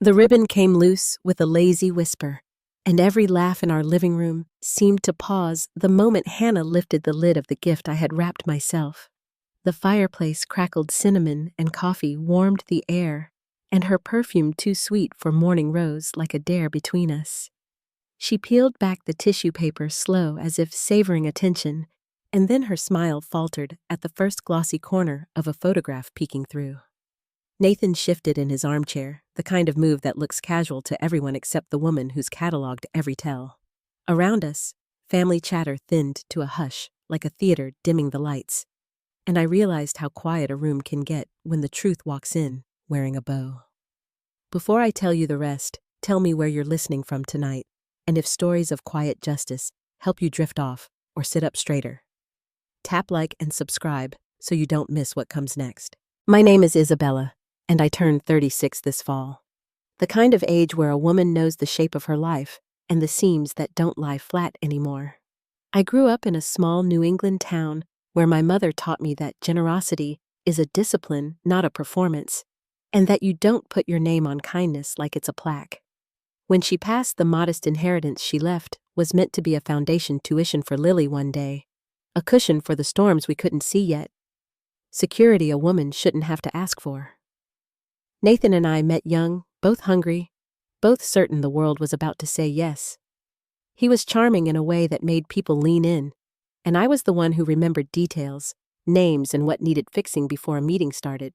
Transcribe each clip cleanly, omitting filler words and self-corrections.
The ribbon came loose with a lazy whisper, and every laugh in our living room seemed to pause the moment Hannah lifted the lid of the gift I had wrapped myself. The fireplace crackled cinnamon and coffee warmed the air, and her perfume too sweet for morning rose like a dare between us. She peeled back the tissue paper slow as if savoring attention, and then her smile faltered at the first glossy corner of a photograph peeking through. Nathan shifted in his armchair, the kind of move that looks casual to everyone except the woman who's cataloged every tell. Around us, family chatter thinned to a hush, like a theater dimming the lights, and I realized how quiet a room can get when the truth walks in, wearing a bow. Before I tell you the rest, tell me where you're listening from tonight, and if stories of quiet justice help you drift off or sit up straighter. Tap like and subscribe so you don't miss what comes next. My name is Isabella, and I turned 36 this fall. The kind of age where a woman knows the shape of her life and the seams that don't lie flat anymore. I grew up in a small New England town where my mother taught me that generosity is a discipline, not a performance, and that you don't put your name on kindness like it's a plaque. When she passed, the modest inheritance she left was meant to be a foundation tuition for Lily one day, a cushion for the storms we couldn't see yet, security a woman shouldn't have to ask for. Nathan and I met young, both hungry, both certain the world was about to say yes. He was charming in a way that made people lean in, and I was the one who remembered details, names, and what needed fixing before a meeting started.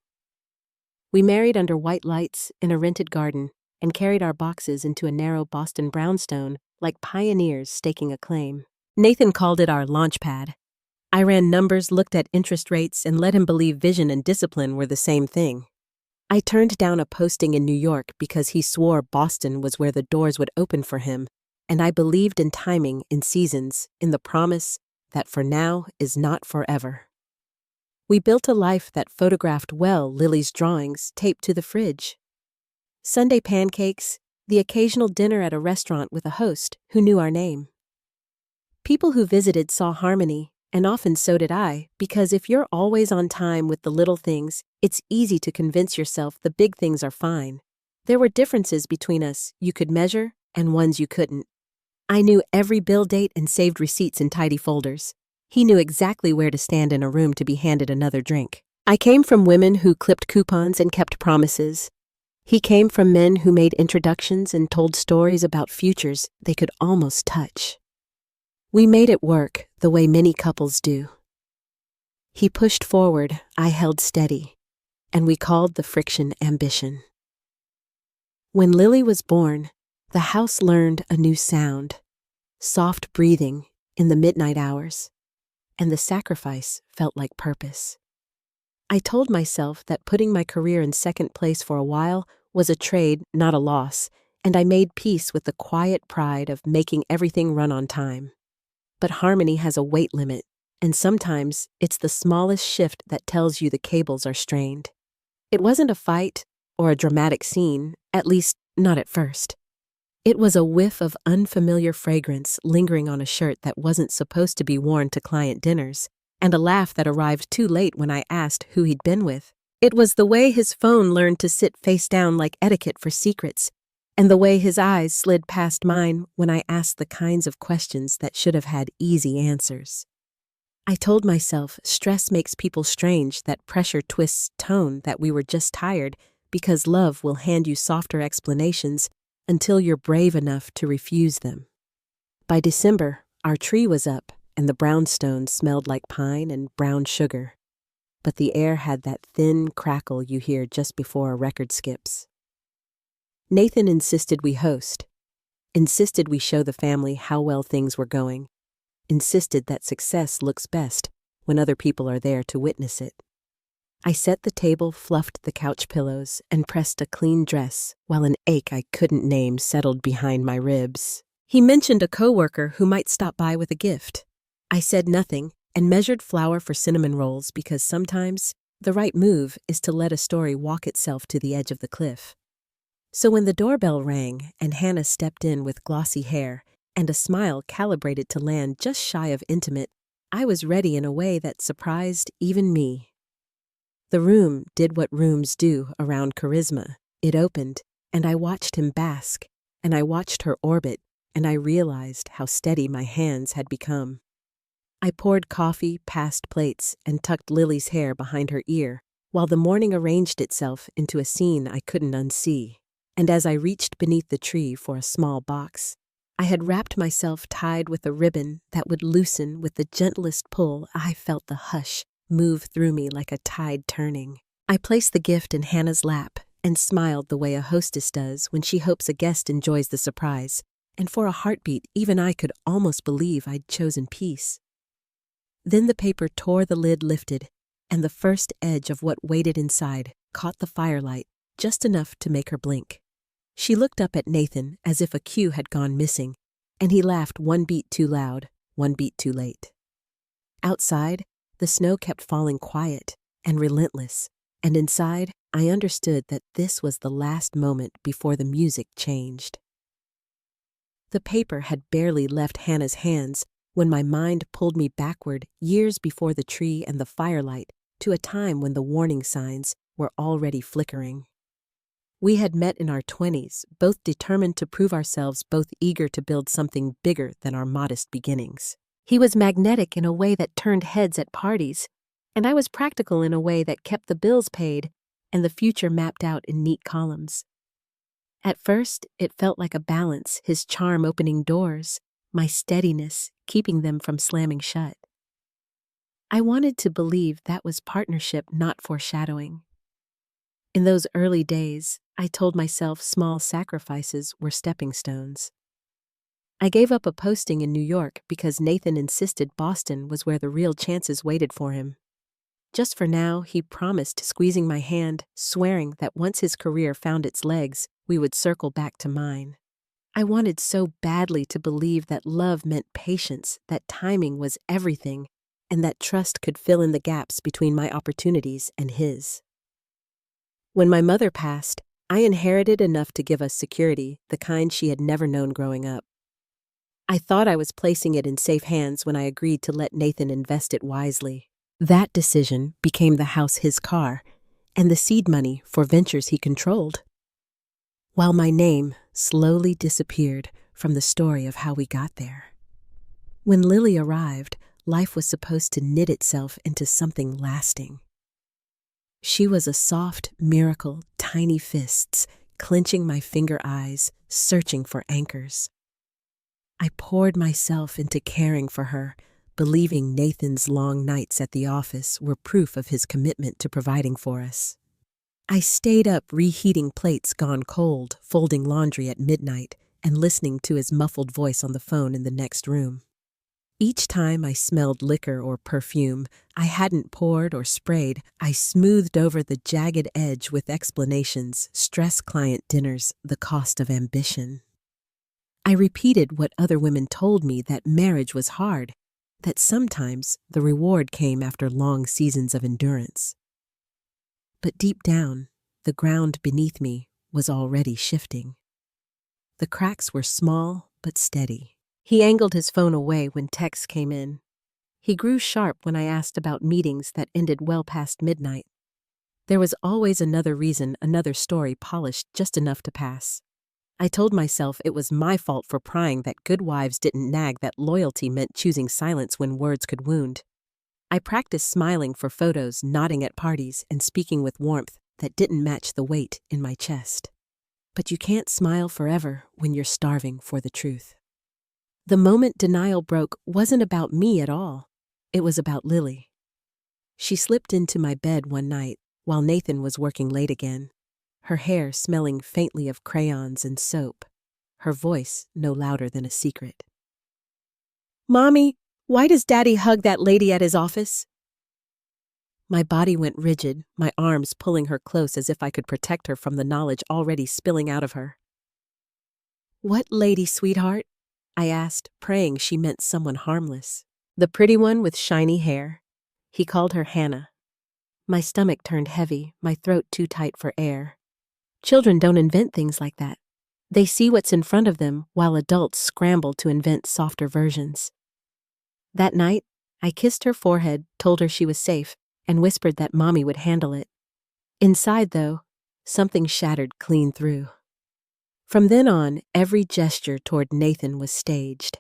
We married under white lights in a rented garden and carried our boxes into a narrow Boston brownstone like pioneers staking a claim. Nathan called it our launch pad. I ran numbers, looked at interest rates, and let him believe vision and discipline were the same thing. I turned down a posting in New York because he swore Boston was where the doors would open for him, and I believed in timing, in seasons, in the promise that for now is not forever. We built a life that photographed well Lily's drawings taped to the fridge. Sunday pancakes, the occasional dinner at a restaurant with a host who knew our name. People who visited saw harmony, and often so did I, because if you're always on time with the little things, it's easy to convince yourself the big things are fine. There were differences between us you could measure and ones you couldn't. I knew every bill date and saved receipts in tidy folders. He knew exactly where to stand in a room to be handed another drink. I came from women who clipped coupons and kept promises. He came from men who made introductions and told stories about futures they could almost touch. We made it work the way many couples do. He pushed forward, I held steady, and we called the friction ambition. When Lily was born, the house learned a new sound, soft breathing in the midnight hours, and the sacrifice felt like purpose. I told myself that putting my career in second place for a while was a trade, not a loss, and I made peace with the quiet pride of making everything run on time. But harmony has a weight limit, and sometimes it's the smallest shift that tells you the cables are strained. It wasn't a fight or a dramatic scene, at least not at first. It was a whiff of unfamiliar fragrance lingering on a shirt that wasn't supposed to be worn to client dinners, and a laugh that arrived too late when I asked who he'd been with. It was the way his phone learned to sit face down like etiquette for secrets, and the way his eyes slid past mine when I asked the kinds of questions that should have had easy answers. I told myself stress makes people strange, that pressure twists tone, that we were just tired, because love will hand you softer explanations until you're brave enough to refuse them. By December, our tree was up, and the brownstones smelled like pine and brown sugar, but the air had that thin crackle you hear just before a record skips. Nathan insisted we host, insisted we show the family how well things were going, insisted that success looks best when other people are there to witness it. I set the table, fluffed the couch pillows, and pressed a clean dress while an ache I couldn't name settled behind my ribs. He mentioned a coworker who might stop by with a gift. I said nothing and measured flour for cinnamon rolls because sometimes the right move is to let a story walk itself to the edge of the cliff. So when the doorbell rang and Hannah stepped in with glossy hair and a smile calibrated to land just shy of intimate, I was ready in a way that surprised even me. The room did what rooms do around charisma. It opened, and I watched him bask, and I watched her orbit, and I realized how steady my hands had become. I poured coffee past plates and tucked Lily's hair behind her ear, while the morning arranged itself into a scene I couldn't unsee. And as I reached beneath the tree for a small box, I had wrapped myself tied with a ribbon that would loosen with the gentlest pull. I felt the hush move through me like a tide turning. I placed the gift in Hannah's lap and smiled the way a hostess does when she hopes a guest enjoys the surprise, and for a heartbeat even I could almost believe I'd chosen peace. Then the paper tore, the lid lifted, and the first edge of what waited inside caught the firelight just enough to make her blink. She looked up at Nathan as if a cue had gone missing, and he laughed one beat too loud, one beat too late. Outside, the snow kept falling quiet and relentless, and inside, I understood that this was the last moment before the music changed. The paper had barely left Hannah's hands when my mind pulled me backward years before the tree and the firelight to a time when the warning signs were already flickering. We had met in our 20s, both determined to prove ourselves, both eager to build something bigger than our modest beginnings. He was magnetic in a way that turned heads at parties, and I was practical in a way that kept the bills paid and the future mapped out in neat columns. At first, it felt like a balance, his charm opening doors, my steadiness keeping them from slamming shut. I wanted to believe that was partnership, not foreshadowing. In those early days, I told myself small sacrifices were stepping stones. I gave up a posting in New York because Nathan insisted Boston was where the real chances waited for him. Just for now, he promised, squeezing my hand, swearing that once his career found its legs, we would circle back to mine. I wanted so badly to believe that love meant patience, that timing was everything, and that trust could fill in the gaps between my opportunities and his. When my mother passed, I inherited enough to give us security, the kind she had never known growing up. I thought I was placing it in safe hands when I agreed to let Nathan invest it wisely. That decision became the house, his car, and the seed money for ventures he controlled. While my name slowly disappeared from the story of how we got there. When Lily arrived, life was supposed to knit itself into something lasting. She was a soft miracle, tiny fists, clenching my finger eyes, searching for anchors. I poured myself into caring for her, believing Nathan's long nights at the office were proof of his commitment to providing for us. I stayed up reheating plates gone cold, folding laundry at midnight, and listening to his muffled voice on the phone in the next room. Each time I smelled liquor or perfume I hadn't poured or sprayed, I smoothed over the jagged edge with explanations, stress client dinners, the cost of ambition. I repeated what other women told me, that marriage was hard, that sometimes the reward came after long seasons of endurance. But deep down, the ground beneath me was already shifting. The cracks were small but steady. He angled his phone away when texts came in. He grew sharp when I asked about meetings that ended well past midnight. There was always another reason, another story polished just enough to pass. I told myself it was my fault for prying, that good wives didn't nag, that loyalty meant choosing silence when words could wound. I practiced smiling for photos, nodding at parties, and speaking with warmth that didn't match the weight in my chest. But you can't smile forever when you're starving for the truth. The moment denial broke wasn't about me at all. It was about Lily. She slipped into my bed one night while Nathan was working late again, her hair smelling faintly of crayons and soap, her voice no louder than a secret. "Mommy, why does Daddy hug that lady at his office?" My body went rigid, my arms pulling her close as if I could protect her from the knowledge already spilling out of her. "What lady, sweetheart?" I asked, praying she meant someone harmless. "The pretty one with shiny hair." He called her Hannah. My stomach turned heavy, my throat too tight for air. Children don't invent things like that. They see what's in front of them while adults scramble to invent softer versions. That night, I kissed her forehead, told her she was safe, and whispered that Mommy would handle it. Inside, though, something shattered clean through. From then on, every gesture toward Nathan was staged.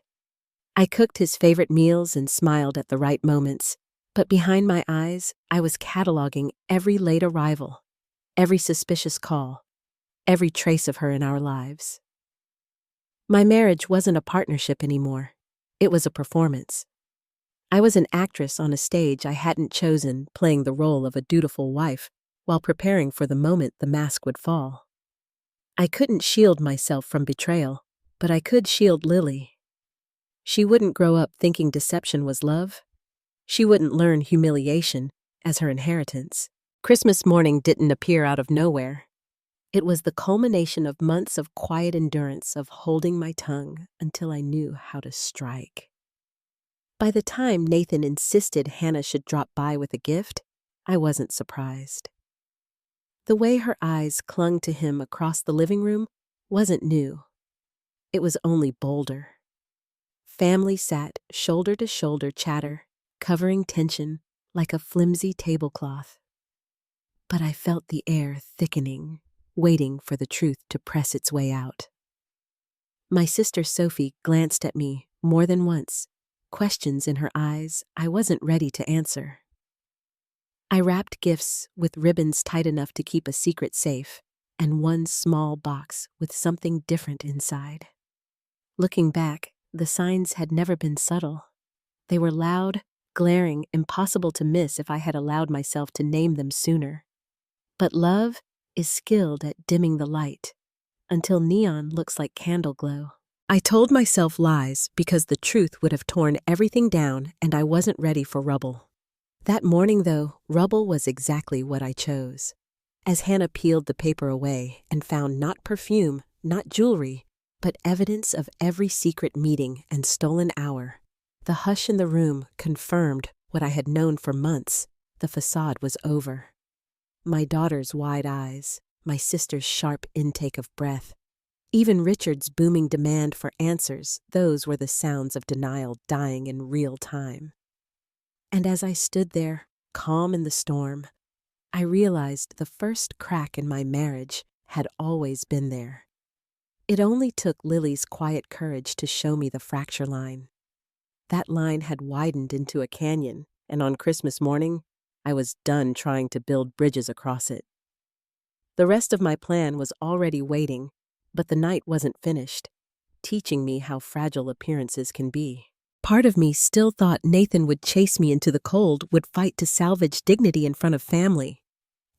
I cooked his favorite meals and smiled at the right moments, but behind my eyes, I was cataloging every late arrival, every suspicious call, every trace of her in our lives. My marriage wasn't a partnership anymore. It was a performance. I was an actress on a stage I hadn't chosen, playing the role of a dutiful wife while preparing for the moment the mask would fall. I couldn't shield myself from betrayal, but I could shield Lily. She wouldn't grow up thinking deception was love. She wouldn't learn humiliation as her inheritance. Christmas morning didn't appear out of nowhere. It was the culmination of months of quiet endurance, of holding my tongue until I knew how to strike. By the time Nathan insisted Hannah should drop by with a gift, I wasn't surprised. The way her eyes clung to him across the living room wasn't new. It was only bolder. Family sat shoulder to shoulder chatter, covering tension like a flimsy tablecloth. But I felt the air thickening, waiting for the truth to press its way out. My sister Sophie glanced at me more than once, questions in her eyes I wasn't ready to answer. I wrapped gifts with ribbons tight enough to keep a secret safe, and one small box with something different inside. Looking back, the signs had never been subtle. They were loud, glaring, impossible to miss if I had allowed myself to name them sooner. But love is skilled at dimming the light, until neon looks like candle glow. I told myself lies because the truth would have torn everything down and I wasn't ready for rubble. That morning, though, rubble was exactly what I chose. As Hannah peeled the paper away and found not perfume, not jewelry, but evidence of every secret meeting and stolen hour, the hush in the room confirmed what I had known for months. The facade was over. My daughter's wide eyes, my sister's sharp intake of breath, even Richard's booming demand for answers, those were the sounds of denial dying in real time. And as I stood there, calm in the storm, I realized the first crack in my marriage had always been there. It only took Lily's quiet courage to show me the fracture line. That line had widened into a canyon, and on Christmas morning, I was done trying to build bridges across it. The rest of my plan was already waiting, but the night wasn't finished, teaching me how fragile appearances can be. Part of me still thought Nathan would chase me into the cold, would fight to salvage dignity in front of family.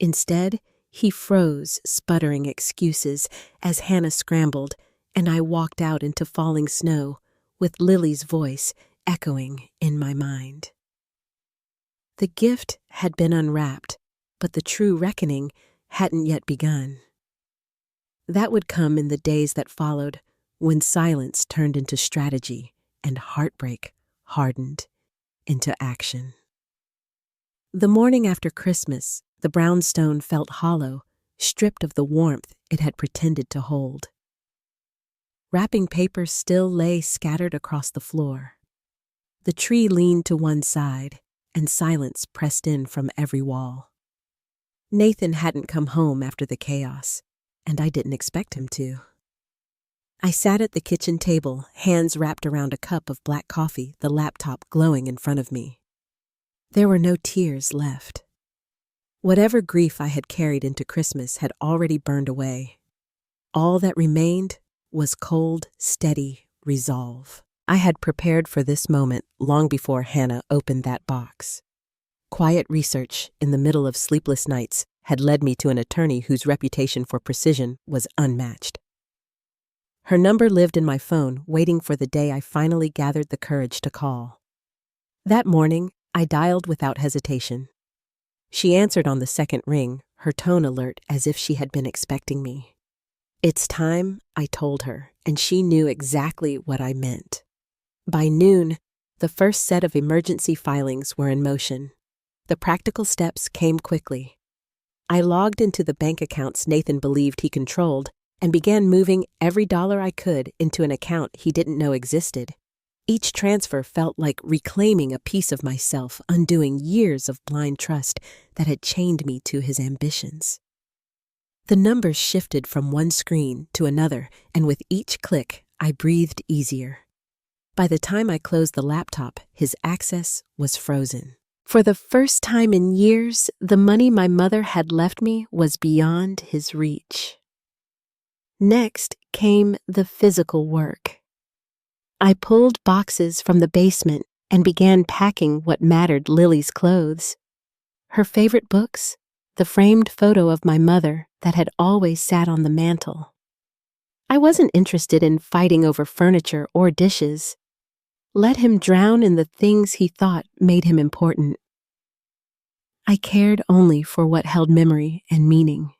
Instead, he froze, sputtering excuses as Hannah scrambled, and I walked out into falling snow, with Lily's voice echoing in my mind. The gift had been unwrapped, but the true reckoning hadn't yet begun. That would come in the days that followed, when silence turned into strategy and heartbreak hardened into action. The morning after Christmas, the brownstone felt hollow, stripped of the warmth it had pretended to hold. Wrapping paper still lay scattered across the floor. The tree leaned to one side, and silence pressed in from every wall. Nathan hadn't come home after the chaos, and I didn't expect him to. I sat at the kitchen table, hands wrapped around a cup of black coffee, the laptop glowing in front of me. There were no tears left. Whatever grief I had carried into Christmas had already burned away. All that remained was cold, steady resolve. I had prepared for this moment long before Hannah opened that box. Quiet research in the middle of sleepless nights had led me to an attorney whose reputation for precision was unmatched. Her number lived in my phone, waiting for the day I finally gathered the courage to call. That morning, I dialed without hesitation. She answered on the second ring, her tone alert as if she had been expecting me. "It's time," I told her, and she knew exactly what I meant. By noon, the first set of emergency filings were in motion. The practical steps came quickly. I logged into the bank accounts Nathan believed he controlled and began moving every dollar I could into an account he didn't know existed. Each transfer felt like reclaiming a piece of myself, undoing years of blind trust that had chained me to his ambitions. The numbers shifted from one screen to another, and with each click, I breathed easier. By the time I closed the laptop, his access was frozen. For the first time in years, the money my mother had left me was beyond his reach. Next came the physical work. I pulled boxes from the basement and began packing what mattered: Lily's clothes, her favorite books, the framed photo of my mother that had always sat on the mantel. I wasn't interested in fighting over furniture or dishes. Let him drown in the things he thought made him important. I cared only for what held memory and meaning.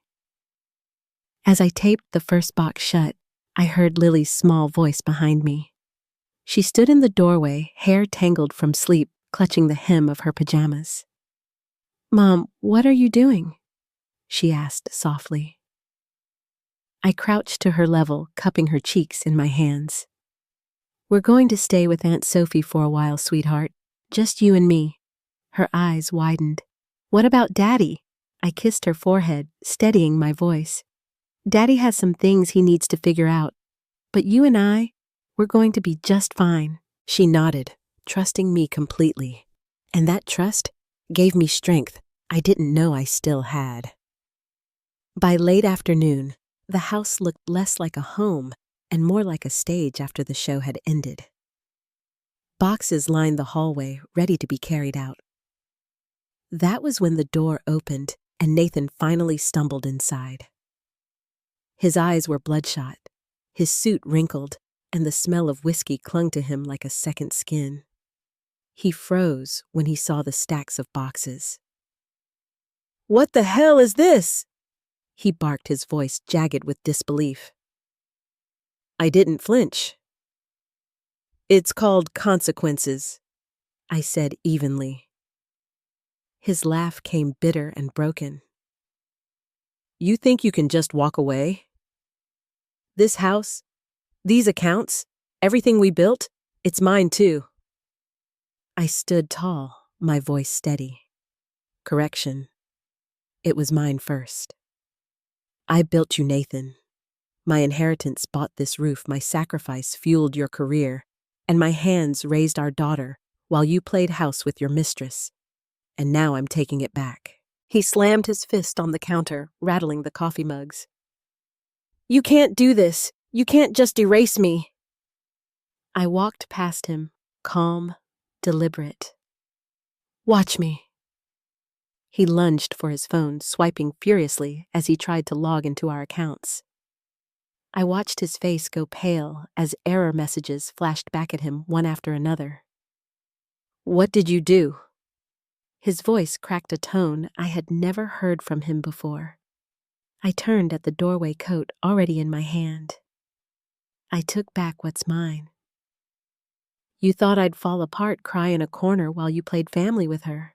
As I taped the first box shut, I heard Lily's small voice behind me. She stood in the doorway, hair tangled from sleep, clutching the hem of her pajamas. "Mom, what are you doing?" she asked softly. I crouched to her level, cupping her cheeks in my hands. "We're going to stay with Aunt Sophie for a while, sweetheart. Just you and me." Her eyes widened. "What about Daddy?" I kissed her forehead, steadying my voice. "Daddy has some things he needs to figure out. But you and we're going to be just fine." She nodded, trusting me completely. And that trust gave me strength I didn't know I still had. By late afternoon, the house looked less like a home and more like a stage after the show had ended. Boxes lined the hallway, ready to be carried out. That was when the door opened and Nathan finally stumbled inside. His eyes were bloodshot, his suit wrinkled, and the smell of whiskey clung to him like a second skin. He froze when he saw the stacks of boxes. "What the hell is this?" he barked, his voice jagged with disbelief. I didn't flinch. "It's called consequences," I said evenly. His laugh came bitter and broken. "You think you can just walk away? This house, these accounts, everything we built, it's mine too." I stood tall, my voice steady. "Correction. It was mine first. I built you, Nathan. My inheritance bought this roof, my sacrifice fueled your career, and my hands raised our daughter while you played house with your mistress. And now I'm taking it back." He slammed his fist on the counter, rattling the coffee mugs. "You can't do this. You can't just erase me." I walked past him, calm, deliberate. "Watch me." He lunged for his phone, swiping furiously as he tried to log into our accounts. I watched his face go pale as error messages flashed back at him one after another. "What did you do?" His voice cracked a tone I had never heard from him before. I turned at the doorway, coat already in my hand. "I took back what's mine. You thought I'd fall apart, cry in a corner while you played family with her.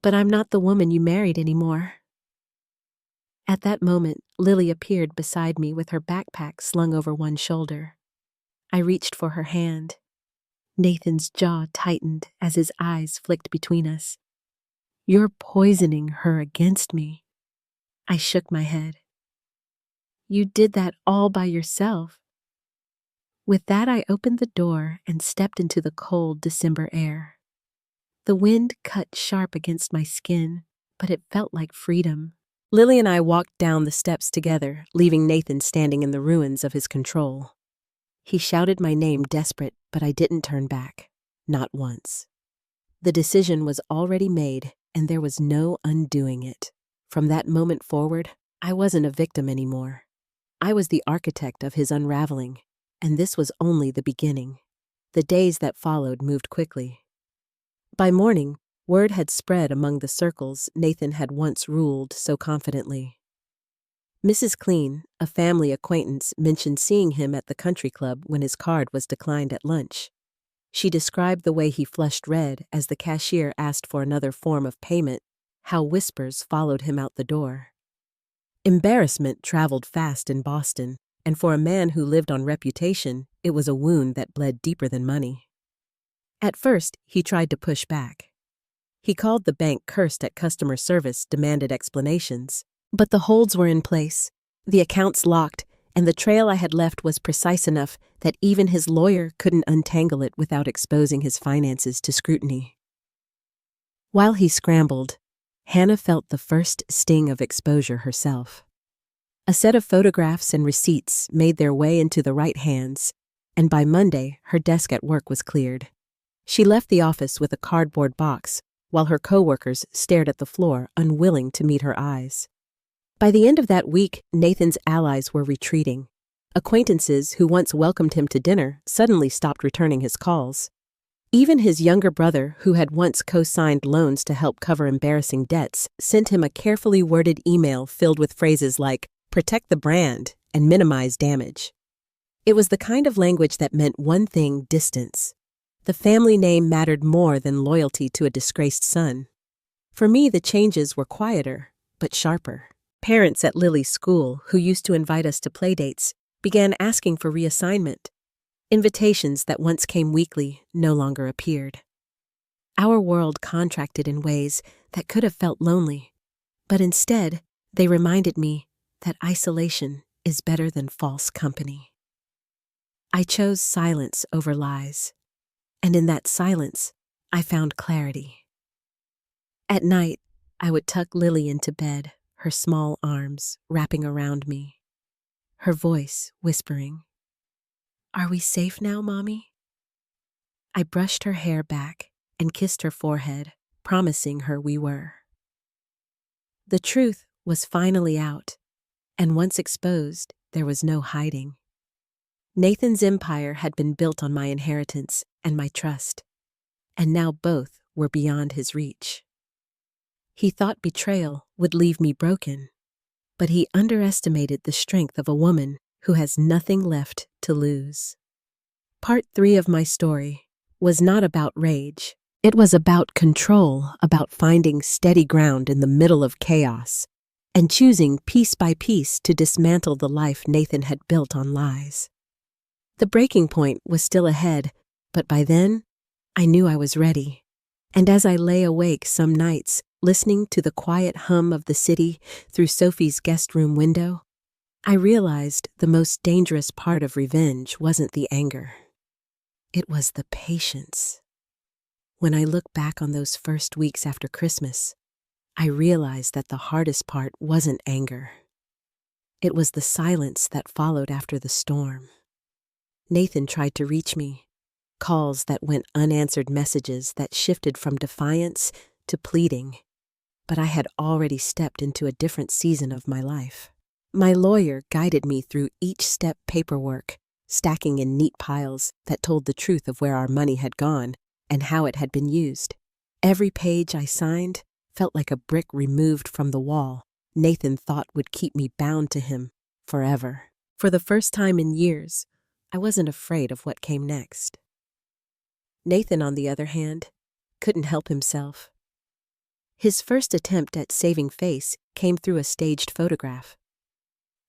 But I'm not the woman you married anymore." At that moment, Lily appeared beside me with her backpack slung over one shoulder. I reached for her hand. Nathan's jaw tightened as his eyes flicked between us. "You're poisoning her against me." I shook my head. "You did that all by yourself." With that, I opened the door and stepped into the cold December air. The wind cut sharp against my skin, but it felt like freedom. Lily and I walked down the steps together, leaving Nathan standing in the ruins of his control. He shouted my name, desperate, but I didn't turn back. Not once. The decision was already made, and there was no undoing it. From that moment forward, I wasn't a victim anymore. I was the architect of his unraveling, and this was only the beginning. The days that followed moved quickly. By morning, word had spread among the circles Nathan had once ruled so confidently. Mrs. Clean, a family acquaintance, mentioned seeing him at the country club when his card was declined at lunch. She described the way he flushed red as the cashier asked for another form of payment, how whispers followed him out the door. Embarrassment traveled fast in Boston, and for a man who lived on reputation, it was a wound that bled deeper than money. At first, he tried to push back. He called the bank, cursed at customer service, demanded explanations, But the holds were in place, the accounts locked, and the trail I had left was precise enough that even his lawyer couldn't untangle it without exposing his finances to scrutiny. While he scrambled, Hannah felt the first sting of exposure herself. A set of photographs and receipts made their way into the right hands, and by Monday her desk at work was cleared. She left the office with a cardboard box, while her coworkers stared at the floor, unwilling to meet her eyes. By the end of that week, Nathan's allies were retreating. Acquaintances who once welcomed him to dinner suddenly stopped returning his calls. Even his younger brother, who had once co-signed loans to help cover embarrassing debts, sent him a carefully worded email filled with phrases like, "Protect the brand," and "minimize damage." It was the kind of language that meant one thing: distance. The family name mattered more than loyalty to a disgraced son. For me, the changes were quieter, but sharper. Parents at Lily's school, who used to invite us to playdates, began asking for reassignment. Invitations that once came weekly no longer appeared. Our world contracted in ways that could have felt lonely, but instead, they reminded me that isolation is better than false company. I chose silence over lies, and in that silence, I found clarity. At night, I would tuck Lily into bed, her small arms wrapping around me, her voice whispering, "Are we safe now, Mommy?" I brushed her hair back and kissed her forehead, promising her we were. The truth was finally out, and once exposed, there was no hiding. Nathan's empire had been built on my inheritance and my trust, and now both were beyond his reach. He thought betrayal would leave me broken, but he underestimated the strength of a woman who has nothing left to lose. Part 3 of my story was not about rage. It was about control, about finding steady ground in the middle of chaos, and choosing piece by piece to dismantle the life Nathan had built on lies. The breaking point was still ahead, but by then, I knew I was ready. And as I lay awake some nights, listening to the quiet hum of the city through Sophie's guest room window, I realized the most dangerous part of revenge wasn't the anger. It was the patience. When I look back on those first weeks after Christmas, I realized that the hardest part wasn't anger. It was the silence that followed after the storm. Nathan tried to reach me, calls that went unanswered, messages that shifted from defiance to pleading, but I had already stepped into a different season of my life. My lawyer guided me through each step paperwork, stacking in neat piles that told the truth of where our money had gone and how it had been used. Every page I signed felt like a brick removed from the wall Nathan thought would keep me bound to him forever. For the first time in years, I wasn't afraid of what came next. Nathan, on the other hand, couldn't help himself. His first attempt at saving face came through a staged photograph.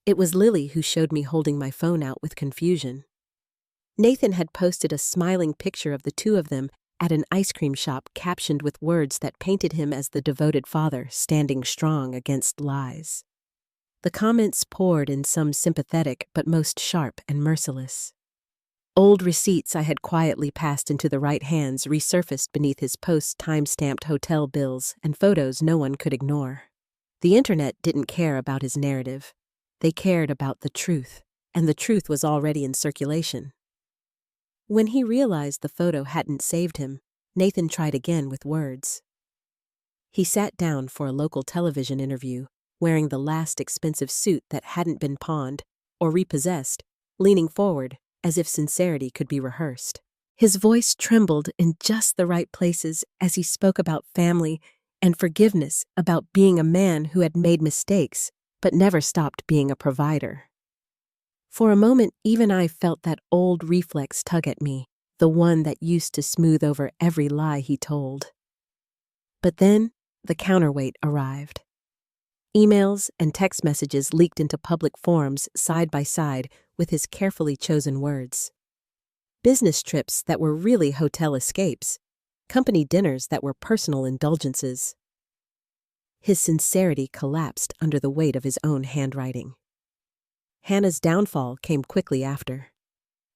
It was Lily who showed me holding my phone out with confusion. Nathan had posted a smiling picture of the two of them at an ice cream shop captioned with words that painted him as the devoted father standing strong against lies. The comments poured in, some sympathetic but most sharp and merciless. Old receipts I had quietly passed into the right hands resurfaced beneath his posts, time-stamped hotel bills and photos no one could ignore. The internet didn't care about his narrative. They cared about the truth, and the truth was already in circulation. When he realized the photo hadn't saved him, Nathan tried again with words. He sat down for a local television interview, wearing the last expensive suit that hadn't been pawned or repossessed, leaning forward as if sincerity could be rehearsed. His voice trembled in just the right places as he spoke about family and forgiveness, about being a man who had made mistakes but never stopped being a provider. For a moment, even I felt that old reflex tug at me, the one that used to smooth over every lie he told. But then, the counterweight arrived. Emails and text messages leaked into public forums side by side with his carefully chosen words. Business trips that were really hotel escapes, company dinners that were personal indulgences. His sincerity collapsed under the weight of his own handwriting. Hannah's downfall came quickly after.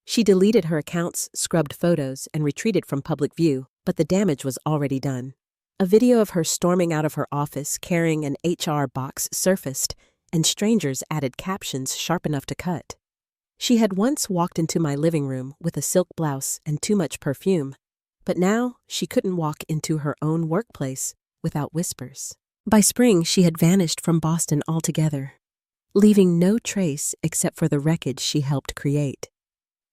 She deleted her accounts, scrubbed photos, and retreated from public view, but the damage was already done. A video of her storming out of her office carrying an HR box surfaced, and strangers added captions sharp enough to cut. She had once walked into my living room with a silk blouse and too much perfume, but now she couldn't walk into her own workplace without whispers. By spring, she had vanished from Boston altogether, leaving no trace except for the wreckage she helped create.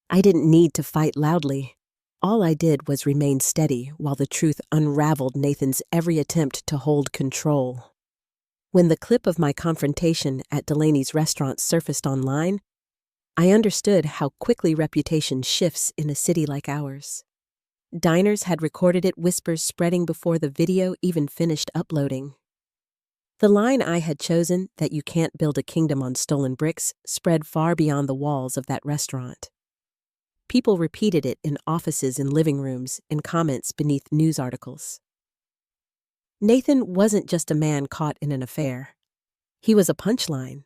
I didn't need to fight loudly. All I did was remain steady while the truth unraveled Nathan's every attempt to hold control. When the clip of my confrontation at Delaney's restaurant surfaced online, I understood how quickly reputation shifts in a city like ours. Diners had recorded it, whispers spreading before the video even finished uploading. The line I had chosen, that you can't build a kingdom on stolen bricks, spread far beyond the walls of that restaurant. People repeated it in offices and living rooms, in comments beneath news articles. Nathan wasn't just a man caught in an affair. He was a punchline.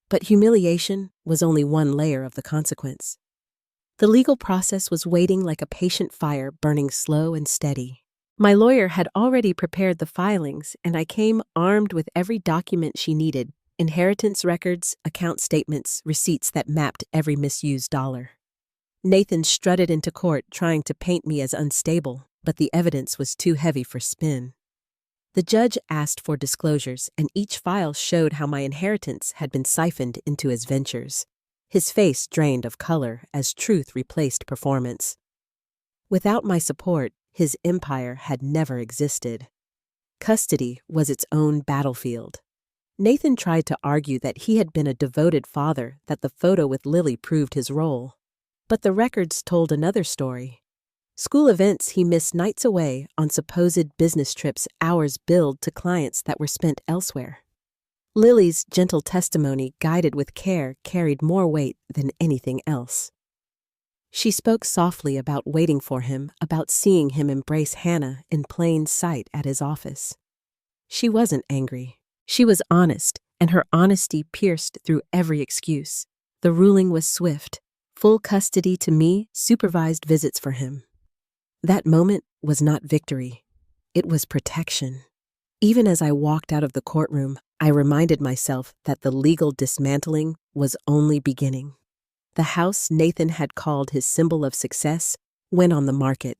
But humiliation was only one layer of the consequence. The legal process was waiting like a patient fire, burning slow and steady. My lawyer had already prepared the filings, and I came armed with every document she needed: inheritance records, account statements, receipts that mapped every misused dollar. Nathan strutted into court trying to paint me as unstable, but the evidence was too heavy for spin. The judge asked for disclosures, and each file showed how my inheritance had been siphoned into his ventures. His face drained of color as truth replaced performance. Without my support, his empire had never existed. Custody was its own battlefield. Nathan tried to argue that he had been a devoted father, that the photo with Lily proved his role. But the records told another story. School events he missed nights away on supposed business trips, hours billed to clients that were spent elsewhere. Lily's gentle testimony, guided with care, carried more weight than anything else. She spoke softly about waiting for him, about seeing him embrace Hannah in plain sight at his office. She wasn't angry. She was honest, and her honesty pierced through every excuse. The ruling was swift: full custody to me, supervised visits for him. That moment was not victory. It was protection. Even as I walked out of the courtroom, I reminded myself that the legal dismantling was only beginning. The house Nathan had called his symbol of success went on the market.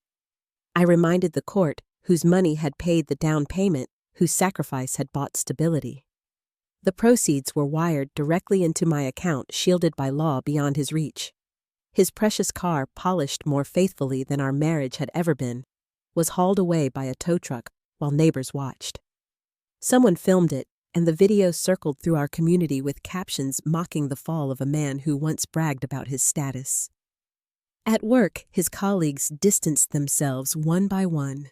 I reminded the court, whose money had paid the down payment, whose sacrifice had bought stability. The proceeds were wired directly into my account, shielded by law beyond his reach. His precious car, polished more faithfully than our marriage had ever been, was hauled away by a tow truck while neighbors watched. Someone filmed it, and the video circled through our community with captions mocking the fall of a man who once bragged about his status. At work, his colleagues distanced themselves one by one.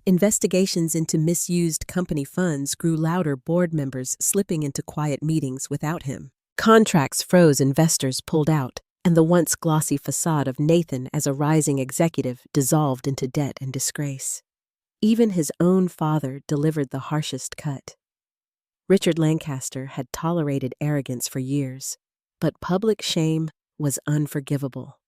Investigations into misused company funds grew louder, board members slipping into quiet meetings without him. Contracts froze, investors pulled out, and the once glossy facade of Nathan as a rising executive dissolved into debt and disgrace. Even his own father delivered the harshest cut. Richard Lancaster had tolerated arrogance for years, but public shame was unforgivable.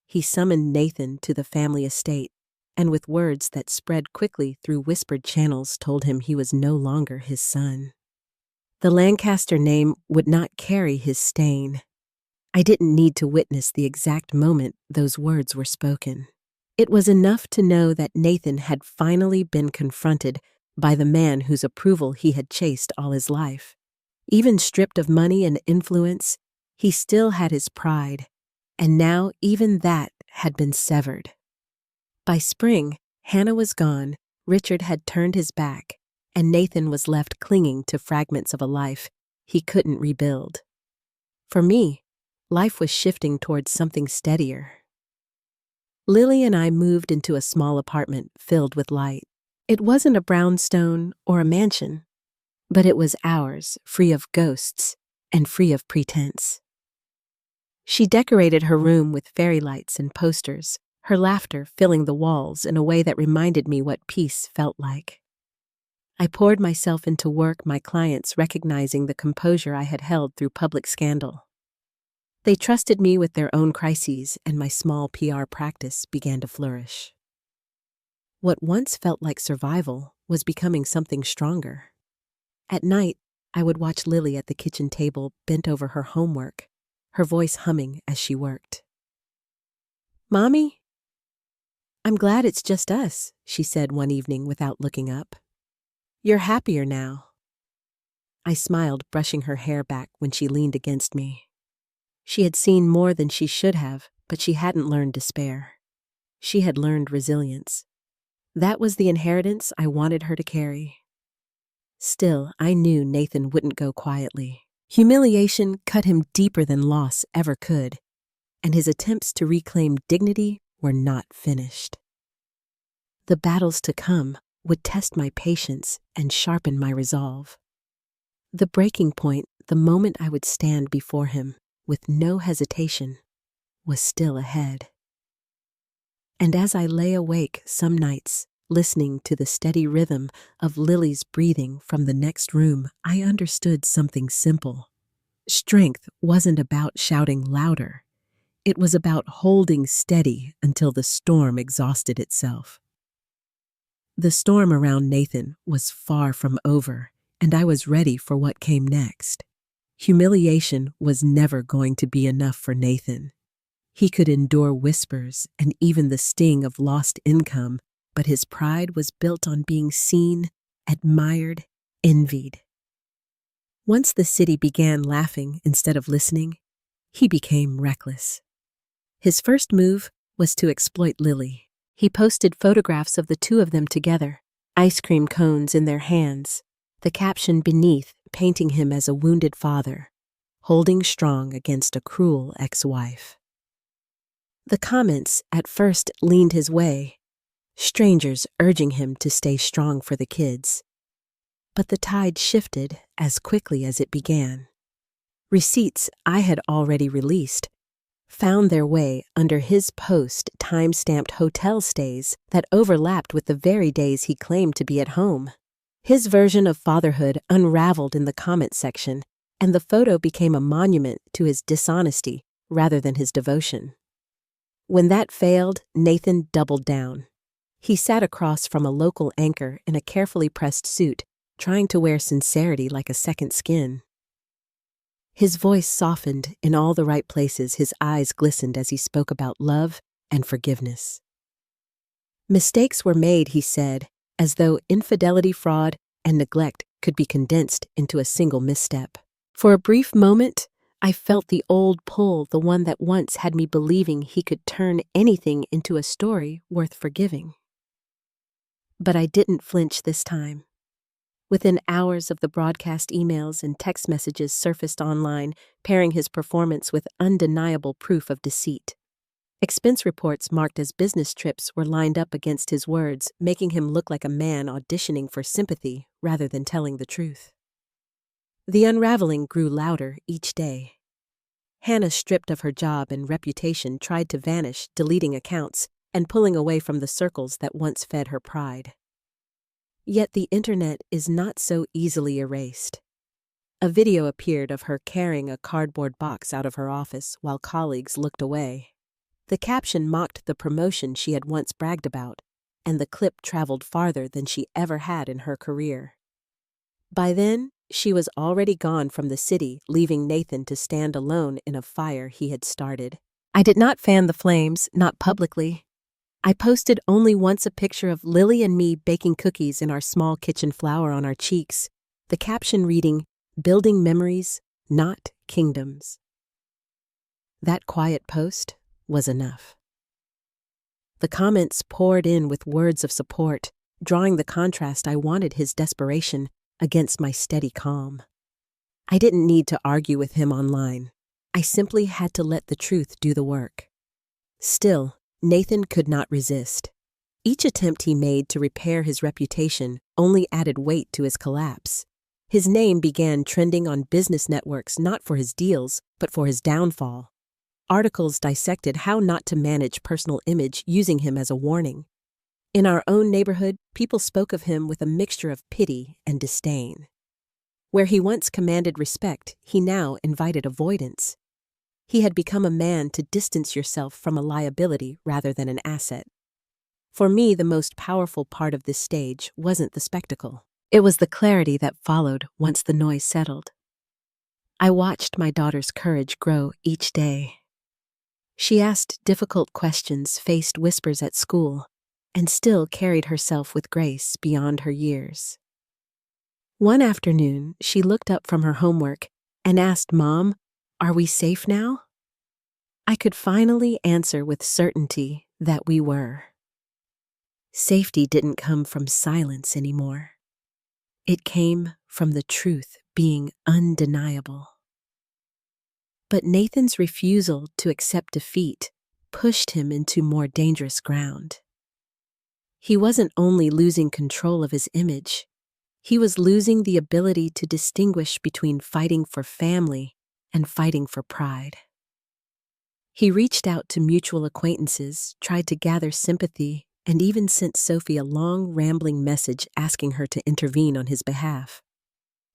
He summoned Nathan to the family estate, and with words that spread quickly through whispered channels told him he was no longer his son. The Lancaster name would not carry his stain. I didn't need to witness the exact moment those words were spoken. It was enough to know that Nathan had finally been confronted by the man whose approval he had chased all his life. Even stripped of money and influence, he still had his pride, and now even that had been severed. By spring, Hannah was gone, Richard had turned his back, and Nathan was left clinging to fragments of a life he couldn't rebuild. For me, life was shifting towards something steadier. Lily and I moved into a small apartment filled with light. It wasn't a brownstone or a mansion, but it was ours, free of ghosts and free of pretense. She decorated her room with fairy lights and posters, her laughter filling the walls in a way that reminded me what peace felt like. I poured myself into work, my clients recognizing the composure I had held through public scandal. They trusted me with their own crises, and my small PR practice began to flourish. What once felt like survival was becoming something stronger. At night, I would watch Lily at the kitchen table, bent over her homework, her voice humming as she worked. "Mommy? I'm glad it's just us," she said one evening without looking up. "You're happier now." I smiled, brushing her hair back when she leaned against me. She had seen more than she should have, but she hadn't learned despair. She had learned resilience. That was the inheritance I wanted her to carry. Still, I knew Nathan wouldn't go quietly. Humiliation cut him deeper than loss ever could, and his attempts to reclaim dignity were not finished. The battles to come would test my patience and sharpen my resolve. The breaking point, the moment I would stand before him with no hesitation, was still ahead. And as I lay awake some nights, listening to the steady rhythm of Lily's breathing from the next room, I understood something simple. Strength wasn't about shouting louder. It was about holding steady until the storm exhausted itself. The storm around Nathan was far from over, and I was ready for what came next. Humiliation was never going to be enough for Nathan. He could endure whispers and even the sting of lost income, but his pride was built on being seen, admired, envied. Once the city began laughing instead of listening, he became reckless. His first move was to exploit Lily. He posted photographs of the two of them together, ice cream cones in their hands, the caption beneath painting him as a wounded father, holding strong against a cruel ex-wife. The comments at first leaned his way, strangers urging him to stay strong for the kids. But the tide shifted as quickly as it began. Receipts I had already released found their way under his post time-stamped hotel stays that overlapped with the very days he claimed to be at home. His version of fatherhood unraveled in the comment section, and the photo became a monument to his dishonesty rather than his devotion. When that failed, Nathan doubled down. He sat across from a local anchor in a carefully pressed suit, trying to wear sincerity like a second skin. His voice softened in all the right places, his eyes glistened as he spoke about love and forgiveness. Mistakes were made, he said, as though infidelity, fraud, and neglect could be condensed into a single misstep. For a brief moment, I felt the old pull, the one that once had me believing he could turn anything into a story worth forgiving. But I didn't flinch this time. Within hours of the broadcast, emails and text messages surfaced online, pairing his performance with undeniable proof of deceit. Expense reports marked as business trips were lined up against his words, making him look like a man auditioning for sympathy rather than telling the truth. The unraveling grew louder each day. Hannah, stripped of her job and reputation, tried to vanish, deleting accounts and pulling away from the circles that once fed her pride. Yet the internet is not so easily erased. A video appeared of her carrying a cardboard box out of her office while colleagues looked away. The caption mocked the promotion she had once bragged about, and the clip traveled farther than she ever had in her career. By then, she was already gone from the city, leaving Nathan to stand alone in a fire he had started. I did not fan the flames, not publicly. I posted only once a picture of Lily and me baking cookies in our small kitchen flour on our cheeks, the caption reading, "Building memories, not kingdoms." That quiet post was enough. The comments poured in with words of support, drawing the contrast I wanted, his desperation against my steady calm. I didn't need to argue with him online. I simply had to let the truth do the work. Still, Nathan could not resist. Each attempt he made to repair his reputation only added weight to his collapse. His name began trending on business networks not for his deals, but for his downfall. Articles dissected how not to manage personal image, using him as a warning. In our own neighborhood, people spoke of him with a mixture of pity and disdain. Where he once commanded respect, he now invited avoidance. He had become a man to distance yourself from a liability rather than an asset. For me, the most powerful part of this stage wasn't the spectacle. It was the clarity that followed once the noise settled. I watched my daughter's courage grow each day. She asked difficult questions, faced whispers at school, and still carried herself with grace beyond her years. One afternoon, she looked up from her homework and asked, "Mom, are we safe now?" I could finally answer with certainty that we were. Safety didn't come from silence anymore. It came from the truth being undeniable. But Nathan's refusal to accept defeat pushed him into more dangerous ground. He wasn't only losing control of his image, he was losing the ability to distinguish between fighting for family and fighting for pride. He reached out to mutual acquaintances, tried to gather sympathy, and even sent Sophie a long, rambling message asking her to intervene on his behalf.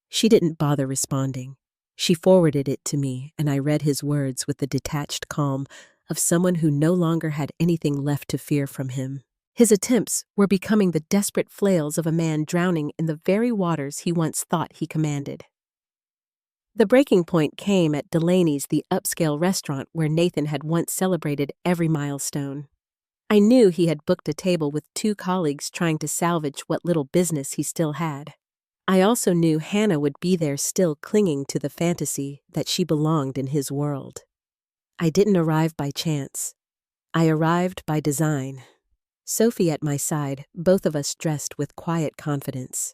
She didn't bother responding. She forwarded it to me, and I read his words with the detached calm of someone who no longer had anything left to fear from him. His attempts were becoming the desperate flails of a man drowning in the very waters he once thought he commanded. The breaking point came at Delaney's, the upscale restaurant where Nathan had once celebrated every milestone. I knew he had booked a table with 2 colleagues trying to salvage what little business he still had. I also knew Hannah would be there, still clinging to the fantasy that she belonged in his world. I didn't arrive by chance. I arrived by design. Sophie at my side, both of us dressed with quiet confidence.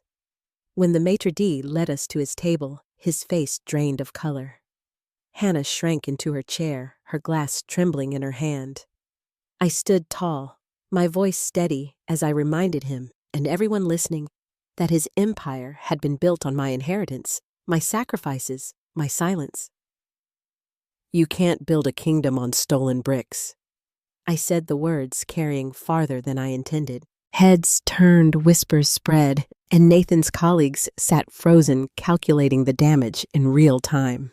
When the maitre d' led us to his table, his face drained of color. Hannah shrank into her chair, her glass trembling in her hand. I stood tall, my voice steady as I reminded him, and everyone listening, that his empire had been built on my inheritance, my sacrifices, my silence. "You can't build a kingdom on stolen bricks." I said the words, carrying farther than I intended. Heads turned, whispers spread, and Nathan's colleagues sat frozen, calculating the damage in real time.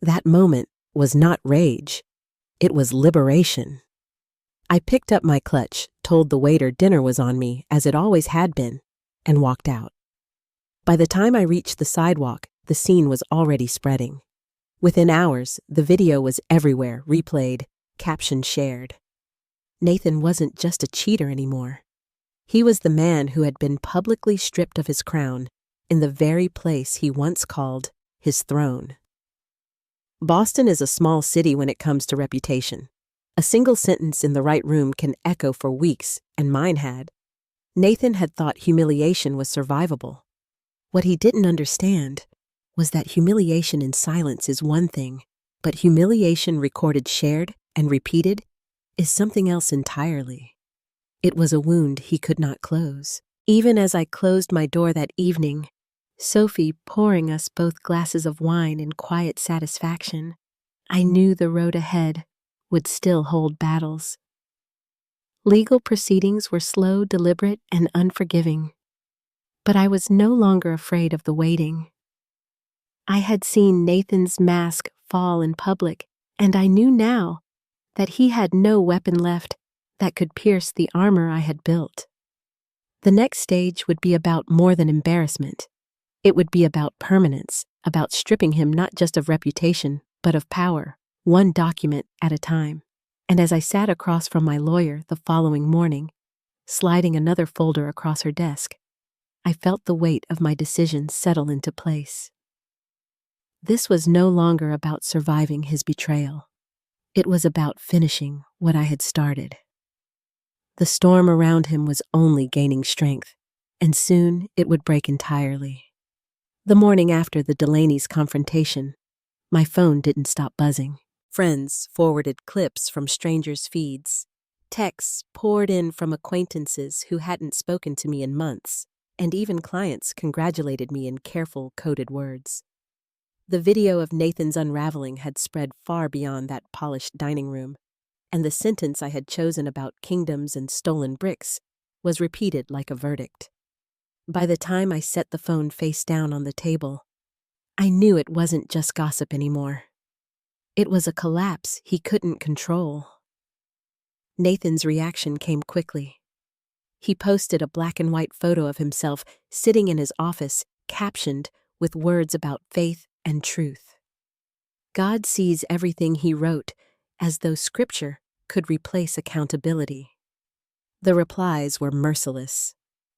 That moment was not rage. It was liberation. I picked up my clutch, told the waiter dinner was on me, as it always had been, and walked out. By the time I reached the sidewalk, the scene was already spreading. Within hours, the video was everywhere, replayed, captions shared. Nathan wasn't just a cheater anymore. He was the man who had been publicly stripped of his crown in the very place he once called his throne. Boston is a small city when it comes to reputation. A single sentence in the right room can echo for weeks, and mine had. Nathan had thought humiliation was survivable. What he didn't understand was that humiliation in silence is one thing, but humiliation recorded, shared, and repeated is something else entirely. It was a wound he could not close. Even as I closed my door that evening, Sophie pouring us both glasses of wine in quiet satisfaction, I knew the road ahead would still hold battles. Legal proceedings were slow, deliberate, and unforgiving. But I was no longer afraid of the waiting. I had seen Nathan's mask fall in public, and I knew now that he had no weapon left that could pierce the armor I had built. The next stage would be about more than embarrassment. It would be about permanence, about stripping him not just of reputation, but of power, one document at a time. And as I sat across from my lawyer the following morning, sliding another folder across her desk, I felt the weight of my decision settle into place. This was no longer about surviving his betrayal. It was about finishing what I had started. The storm around him was only gaining strength, and soon it would break entirely. The morning after the Delaney's confrontation, my phone didn't stop buzzing. Friends forwarded clips from strangers' feeds. Texts poured in from acquaintances who hadn't spoken to me in months, and even clients congratulated me in careful, coded words. The video of Nathan's unraveling had spread far beyond that polished dining room, and the sentence I had chosen about kingdoms and stolen bricks was repeated like a verdict. By the time I set the phone face down on the table, I knew it wasn't just gossip anymore. It was a collapse he couldn't control. Nathan's reaction came quickly. He posted a black and white photo of himself sitting in his office, captioned with words about faith and truth. God sees everything, he wrote, as though scripture could replace accountability. The replies were merciless.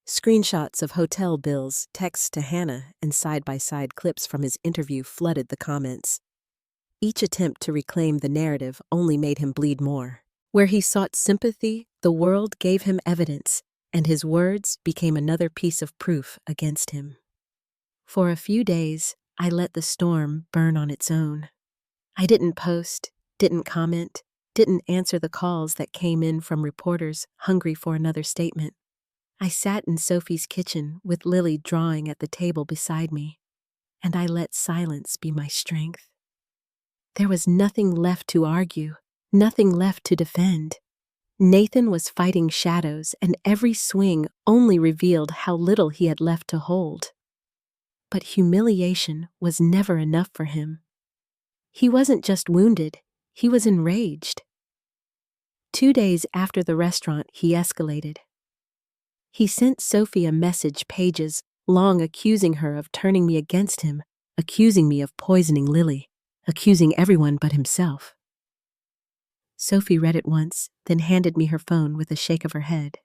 Screenshots of hotel bills, texts to Hannah, and side-by-side clips from his interview flooded the comments. Each attempt to reclaim the narrative only made him bleed more. Where he sought sympathy, the world gave him evidence, and his words became another piece of proof against him. For a few days, I let the storm burn on its own. I didn't post, didn't comment, didn't answer the calls that came in from reporters hungry for another statement. I sat in Sophie's kitchen with Lily drawing at the table beside me, and I let silence be my strength. There was nothing left to argue, nothing left to defend. Nathan was fighting shadows, and every swing only revealed how little he had left to hold. But humiliation was never enough for him. He wasn't just wounded, he was enraged. 2 days after the restaurant, he escalated. He sent Sophie a message pages long accusing her of turning me against him, accusing me of poisoning Lily, accusing everyone but himself. Sophie read it once, then handed me her phone with a shake of her head.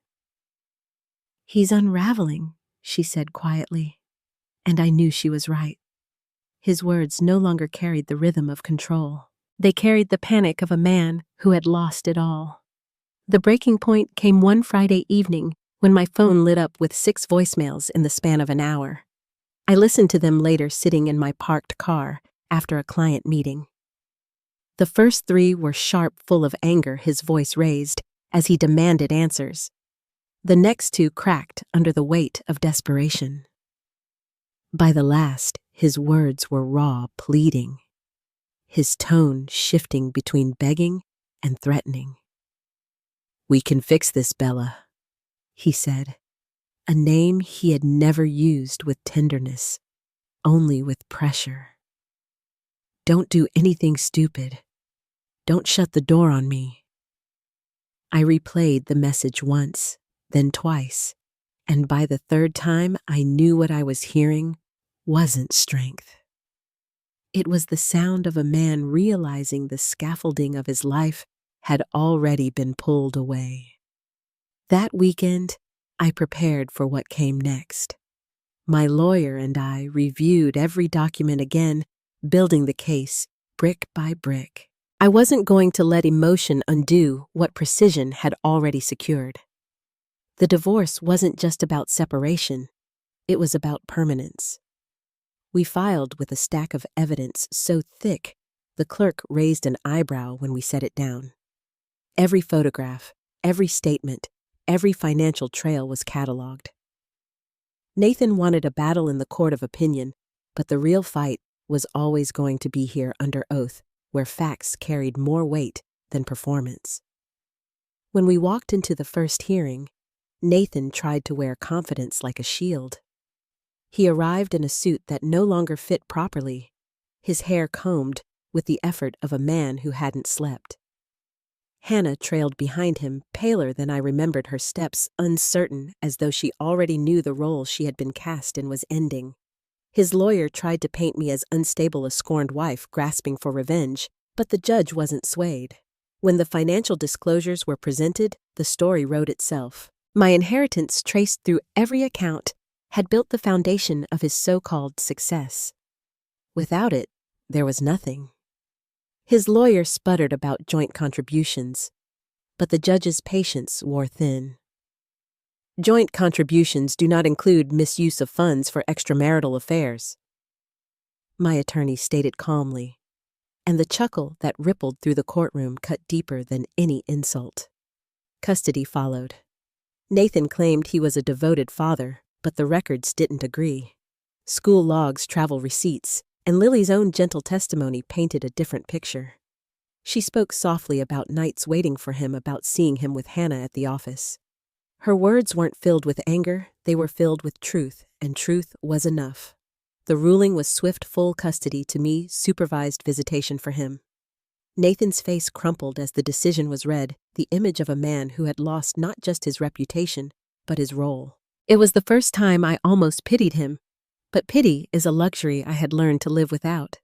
"He's unraveling," she said quietly, and I knew she was right. His words no longer carried the rhythm of control. They carried the panic of a man who had lost it all. The breaking point came one Friday evening when my phone lit up with 6 voicemails in the span of an hour. I listened to them later sitting in my parked car after a client meeting. The first 3 were sharp, full of anger, his voice raised as he demanded answers. The next 2 cracked under the weight of desperation. By the last, his words were raw, pleading, his tone shifting between begging and threatening. "We can fix this, Bella," he said, a name he had never used with tenderness, only with pressure. "Don't do anything stupid. Don't shut the door on me." I replayed the message once, then twice, and by the 3rd time I knew what I was hearing wasn't strength. It was the sound of a man realizing the scaffolding of his life had already been pulled away. That weekend, I prepared for what came next. My lawyer and I reviewed every document again, building the case brick by brick. I wasn't going to let emotion undo what precision had already secured. The divorce wasn't just about separation, it was about permanence. We filed with a stack of evidence so thick, the clerk raised an eyebrow when we set it down. Every photograph, every statement, every financial trail was cataloged. Nathan wanted a battle in the court of opinion, but the real fight was always going to be here under oath, where facts carried more weight than performance. When we walked into the first hearing, Nathan tried to wear confidence like a shield. He arrived in a suit that no longer fit properly, his hair combed with the effort of a man who hadn't slept. Hannah trailed behind him, paler than I remembered her steps, uncertain, as though she already knew the role she had been cast in was ending. His lawyer tried to paint me as unstable, a scorned wife grasping for revenge, but the judge wasn't swayed. When the financial disclosures were presented, the story wrote itself. My inheritance, traced through every account, had built the foundation of his so-called success. Without it, there was nothing. His lawyer sputtered about joint contributions, but the judge's patience wore thin. "Joint contributions do not include misuse of funds for extramarital affairs," my attorney stated calmly, and the chuckle that rippled through the courtroom cut deeper than any insult. Custody followed. Nathan claimed he was a devoted father, but the records didn't agree. School logs, travel receipts, and Lily's own gentle testimony painted a different picture. She spoke softly about nights waiting for him, about seeing him with Hannah at the office. Her words weren't filled with anger, they were filled with truth, and truth was enough. The ruling was swift full custody to me, supervised visitation for him. Nathan's face crumpled as the decision was read, the image of a man who had lost not just his reputation, but his role. It was the first time I almost pitied him, but pity is a luxury I had learned to live without.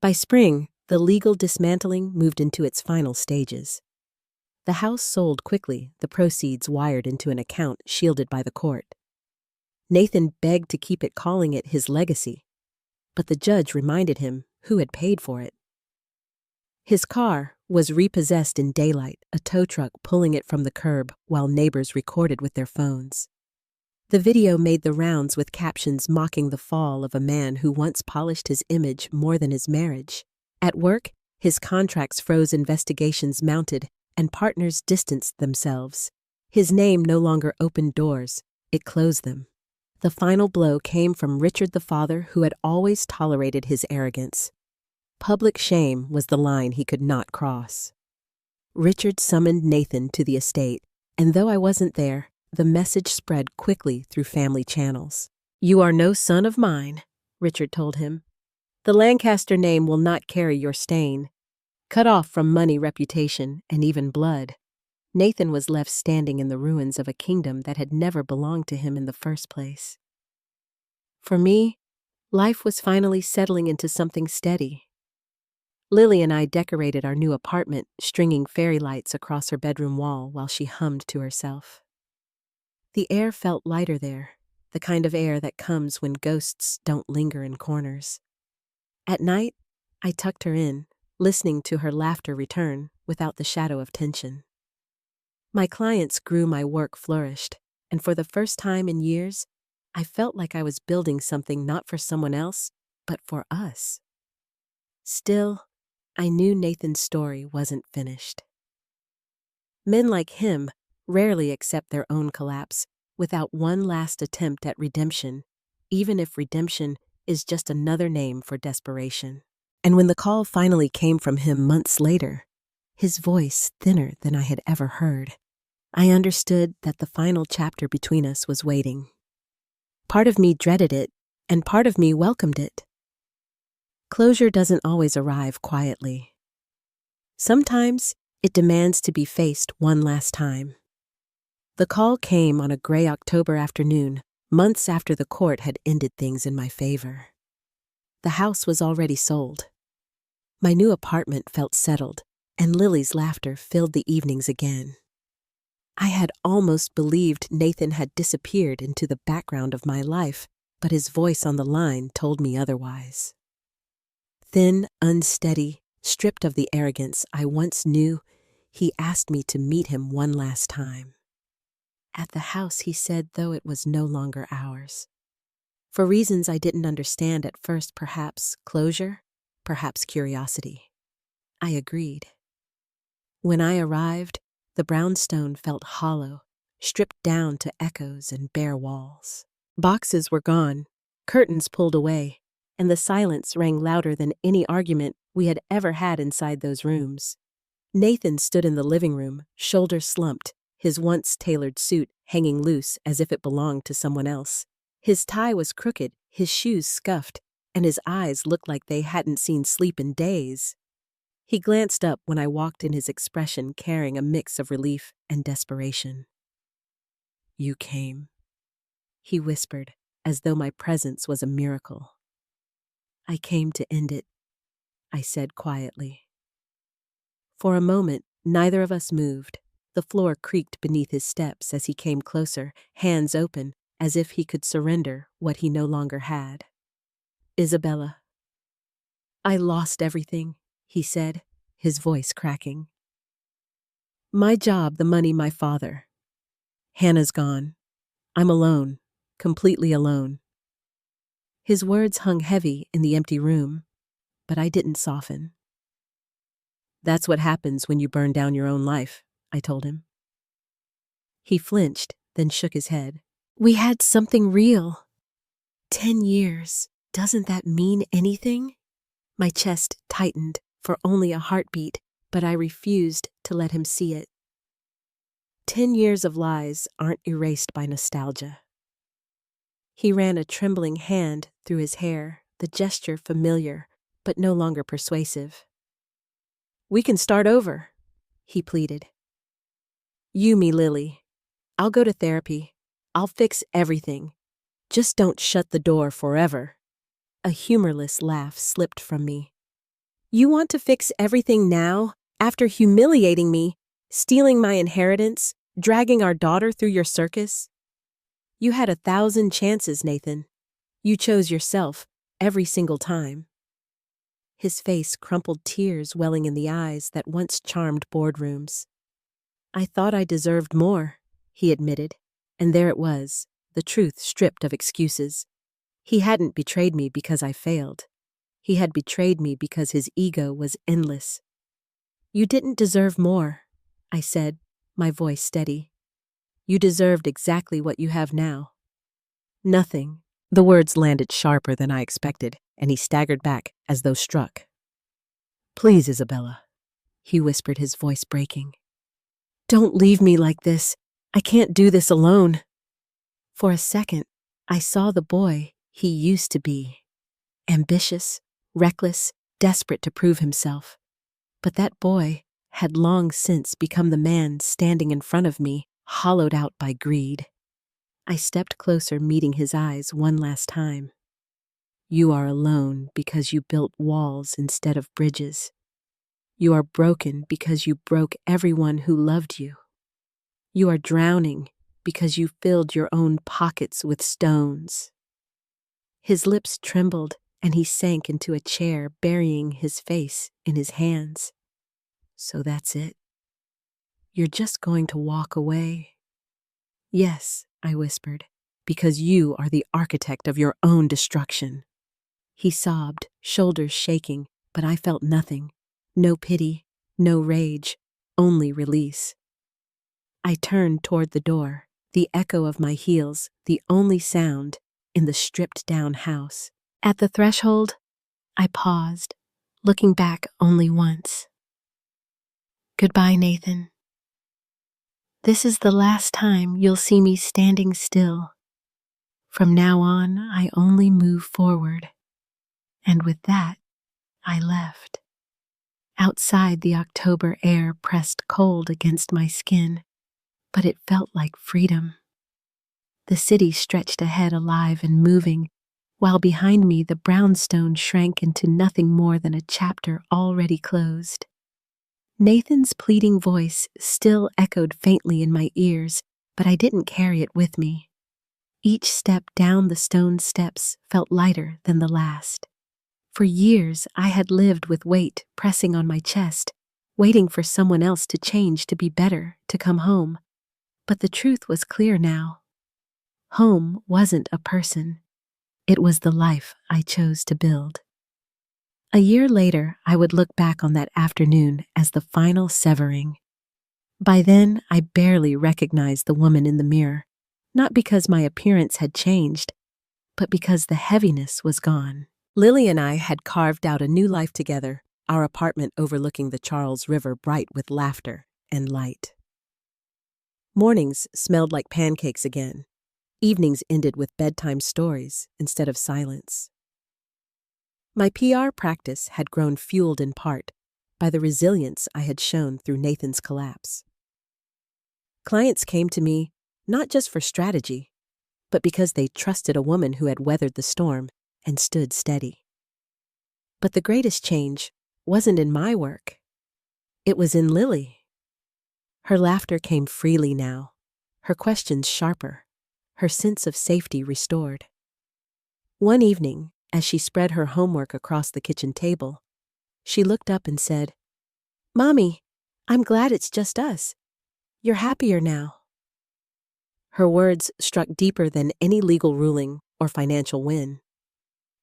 By spring, the legal dismantling moved into its final stages. The house sold quickly, the proceeds wired into an account shielded by the court. Nathan begged to keep it, calling it his legacy, but the judge reminded him who had paid for it. His car was repossessed in daylight, a tow truck pulling it from the curb while neighbors recorded with their phones. The video made the rounds with captions mocking the fall of a man who once polished his image more than his marriage. At work, his contracts froze, investigations mounted, and partners distanced themselves. His name no longer opened doors, it closed them. The final blow came from Richard the father, who had always tolerated his arrogance. Public shame was the line he could not cross. Richard summoned Nathan to the estate, and though I wasn't there, the message spread quickly through family channels. "You are no son of mine," Richard told him. "The Lancaster name will not carry your stain." Cut off from money, reputation, and even blood, Nathan was left standing in the ruins of a kingdom that had never belonged to him in the first place. For me, life was finally settling into something steady. Lily and I decorated our new apartment, stringing fairy lights across her bedroom wall while she hummed to herself. The air felt lighter there, the kind of air that comes when ghosts don't linger in corners. At night, I tucked her in, listening to her laughter return without the shadow of tension. My clients grew, my work flourished, and for the first time in years, I felt like I was building something not for someone else, but for us. Still, I knew Nathan's story wasn't finished. Men like him rarely accept their own collapse without one last attempt at redemption, even if redemption is just another name for desperation. And when the call finally came from him months later, his voice thinner than I had ever heard, I understood that the final chapter between us was waiting. Part of me dreaded it, and part of me welcomed it. Closure doesn't always arrive quietly. Sometimes it demands to be faced one last time. The call came on a gray October afternoon, months after the court had ended things in my favor. The house was already sold. My new apartment felt settled, and Lily's laughter filled the evenings again. I had almost believed Nathan had disappeared into the background of my life, but his voice on the line told me otherwise. Thin, unsteady, stripped of the arrogance I once knew, he asked me to meet him one last time. At the house, he said, though it was no longer ours. For reasons I didn't understand at first, perhaps closure, perhaps curiosity. I agreed. When I arrived, the brownstone felt hollow, stripped down to echoes and bare walls. Boxes were gone, curtains pulled away, and the silence rang louder than any argument we had ever had inside those rooms. Nathan stood in the living room, shoulders slumped, his once tailored suit hanging loose as if it belonged to someone else. His tie was crooked, his shoes scuffed, and his eyes looked like they hadn't seen sleep in days. He glanced up when I walked in, his expression carrying a mix of relief and desperation. "You came," he whispered, as though my presence was a miracle. "I came to end it," I said quietly. For a moment, neither of us moved. The floor creaked beneath his steps as he came closer, hands open, as if he could surrender what he no longer had. "Isabella, I lost everything," he said, his voice cracking. "My job, the money, my father. Hannah's gone. I'm alone, completely alone." His words hung heavy in the empty room, but I didn't soften. "That's what happens when you burn down your own life," I told him. He flinched, then shook his head. "We had something real. 10 years. Doesn't that mean anything?" My chest tightened for only a heartbeat, but I refused to let him see it. 10 years of lies aren't erased by nostalgia. He ran a trembling hand through his hair, the gesture familiar, but no longer persuasive. "We can start over," he pleaded. "You, me, Lily. I'll go to therapy. I'll fix everything. Just don't shut the door forever." A humorless laugh slipped from me. "You want to fix everything now, after humiliating me, stealing my inheritance, dragging our daughter through your circus? You had 1,000 chances, Nathan. You chose yourself every single time." His face crumpled, tears welling in the eyes that once charmed boardrooms. "I thought I deserved more," he admitted, and there it was, the truth stripped of excuses. He hadn't betrayed me because I failed. He had betrayed me because his ego was endless. "You didn't deserve more," I said, my voice steady. "You deserved exactly what you have now." "Nothing." The words landed sharper than I expected, and he staggered back as though struck. "Please, Isabella," he whispered, his voice breaking. "Don't leave me like this. I can't do this alone." For a second, I saw the boy he used to be. Ambitious, reckless, desperate to prove himself. But that boy had long since become the man standing in front of me, hollowed out by greed. I stepped closer, meeting his eyes one last time. "You are alone because you built walls instead of bridges. You are broken because you broke everyone who loved you. You are drowning because you filled your own pockets with stones." His lips trembled, and he sank into a chair, burying his face in his hands. "So that's it? You're just going to walk away?" "Yes," I whispered, "because you are the architect of your own destruction." He sobbed, shoulders shaking, but I felt nothing. No pity, no rage, only release. I turned toward the door, the echo of my heels, the only sound in the stripped-down house. At the threshold, I paused, looking back only once. "Goodbye, Nathan. This is the last time you'll see me standing still. From now on, I only move forward." And with that, I left. Outside, the October air pressed cold against my skin, but it felt like freedom. The city stretched ahead, alive and moving, while behind me the brownstone shrank into nothing more than a chapter already closed. Nathan's pleading voice still echoed faintly in my ears, but I didn't carry it with me. Each step down the stone steps felt lighter than the last. For years, I had lived with weight pressing on my chest, waiting for someone else to change, to be better, to come home. But the truth was clear now. Home wasn't a person. It was the life I chose to build. A year later, I would look back on that afternoon as the final severing. By then, I barely recognized the woman in the mirror, not because my appearance had changed, but because the heaviness was gone. Lily and I had carved out a new life together, our apartment overlooking the Charles River, bright with laughter and light. Mornings smelled like pancakes again. Evenings ended with bedtime stories instead of silence. My PR practice had grown, fueled in part by the resilience I had shown through Nathan's collapse. Clients came to me not just for strategy, but because they trusted a woman who had weathered the storm and stood steady. But the greatest change wasn't in my work. It was in Lily. Her laughter came freely now, her questions sharper, her sense of safety restored. One evening, as she spread her homework across the kitchen table, she looked up and said, "Mommy, I'm glad it's just us. You're happier now." Her words struck deeper than any legal ruling or financial win.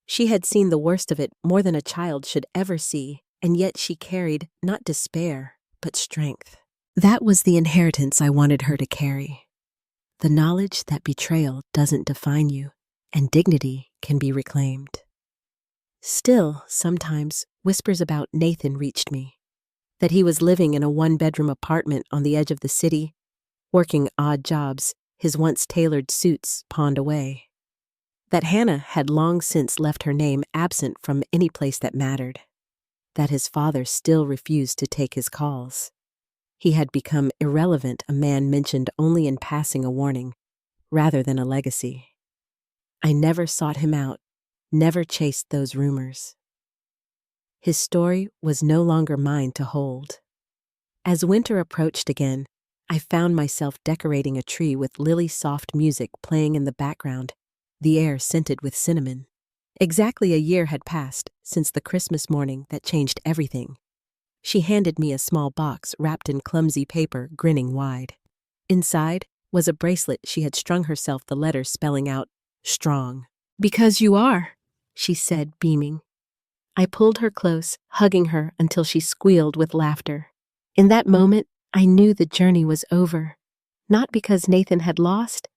She had seen the worst of it more than a child should ever see, and yet she carried not despair, but strength. That was the inheritance I wanted her to carry. The knowledge that betrayal doesn't define you, and dignity can be reclaimed. Still, sometimes, whispers about Nathan reached me. That he was living in a one-bedroom apartment on the edge of the city, working odd jobs, his once tailored suits pawned away. That Hannah had long since left her name absent from any place that mattered. That his father still refused to take his calls. He had become irrelevant, a man mentioned only in passing, a warning, rather than a legacy. I never sought him out, never chased those rumors. His story was no longer mine to hold. As winter approached again, I found myself decorating a tree with lily-soft music playing in the background, the air scented with cinnamon. Exactly a year had passed since the Christmas morning that changed everything. She handed me a small box wrapped in clumsy paper, grinning wide. Inside was a bracelet she had strung herself, the letters spelling out, "Strong." "Because you are," she said, beaming. I pulled her close, hugging her until she squealed with laughter. In that moment, I knew the journey was over, not because Nathan had lost,